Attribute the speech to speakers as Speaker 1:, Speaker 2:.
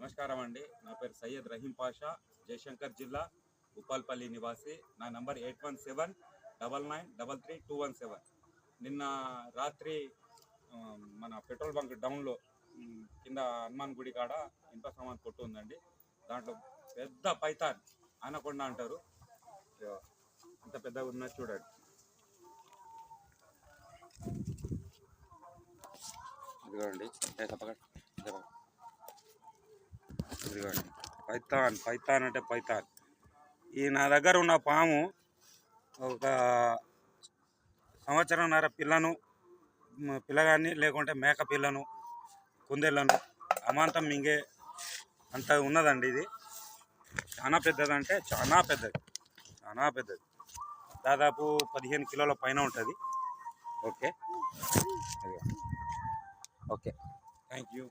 Speaker 1: నమస్కారం అండి. నా పేరు సయ్యద్ రహీం పాషా, జయశంకర్ జిల్లా, ఉప్పల్పల్లి నివాసి. నా నంబర్ 8179933217. నిన్న రాత్రి మన పెట్రోల్ బంక్ డౌన్లో కింద హనుమాన్ గుడి కాడ ఇనుప సామాన్ కొట్టు ఉందండి. దాంట్లో పెద్ద పైతాన్ అనకొండ అంటారు, అంత పెద్దగా ఉన్నది చూడండి. ఇదిగోండి ఇదిగోండి పైతాన్ అంటే పైతాన్. ఈ నా దగ్గర ఉన్న పాము ఒక సంవత్సరంన్నర పిల్లగాన్ని లేకుంటే మేక పిల్లను, కుందేళ్లను అమాంతం మింగే అంత ఉన్నదండి. ఇది చాలా పెద్దదంటే చాలా పెద్దది, దాదాపు 15 కిలోల పైన ఉంటుంది. Okay okay, thank you.